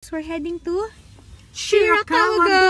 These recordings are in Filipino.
guys, we're heading to Shirakawa go!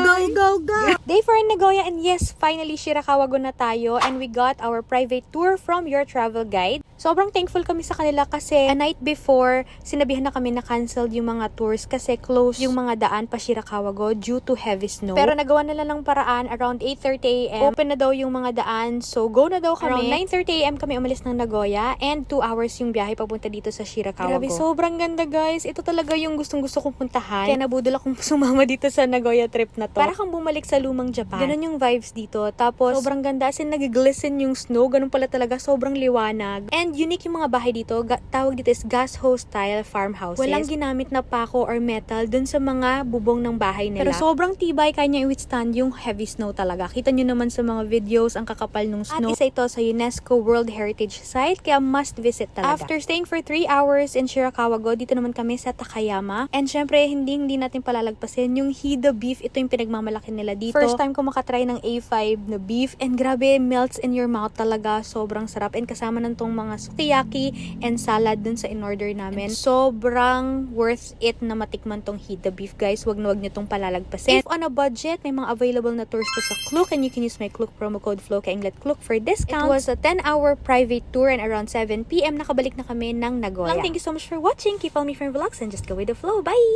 Go, go, go! Day 4 in Nagoya, and yes, finally Shirakawa go na tayo, and we got our private tour from your travel guide. Sobrang thankful kami sa kanila kasi a night before, sinabihan na kami na canceled yung mga tours kasi close yung mga daan pa Shirakawa go due to heavy snow. Pero nagawa nila ng paraan around 8:30 AM. Open na daw yung mga daan, so go na daw kami. Around 9:30 AM kami umalis ng Nagoya, and 2 hours yung biyahe papunta dito sa Shirakawa Grabe, go. Sobrang ganda guys. Ito talaga yung gustong-gusto kong puntahan. Kaya nabudol akong sumama dito sa Nagoya trip na to. Para kang bumalik sa lumang Japan. Ganun yung vibes dito. Tapos, sobrang ganda. As in, nag-glisten yung snow. Ganun pala talaga. Sobrang liwanag. And unique yung mga bahay dito. Tawag dito is gas house style farmhouses. Walang ginamit na pako or metal dun sa mga bubong ng bahay nila. Pero sobrang tibay. Kaya niya i-withstand yung heavy snow talaga. Kita nyo naman sa mga videos ang kakapal ng snow. At isa ito sa UNESCO World Heritage Site. Kaya must visit talaga. After staying for 3 hours in Shirakawa go, dito naman kami sa Takayama. And syempre, hindi natin palalagpasin yung Hida beef. Ito yung pinagmamalaki nila dito. First time ko makatry ng A5 na beef, and grabe, melts in your mouth talaga. Sobrang sarap, and kasama ng tong mga sukiyaki and salad dun sa in-order namin. And sobrang worth it na matikman tong Hida beef, guys. Wag na wag nyo tong palalagpasin. If on a budget, may mga available na tours to sa Klook, and you can use my Klook promo code FLOW Kainglet Klook for discount. It was a 10-hour private tour, and around 7 PM nakabalik na kami ng Nagoya. Thank you so much for watching. Keep following me for vlogs and just go with the flow. Bye!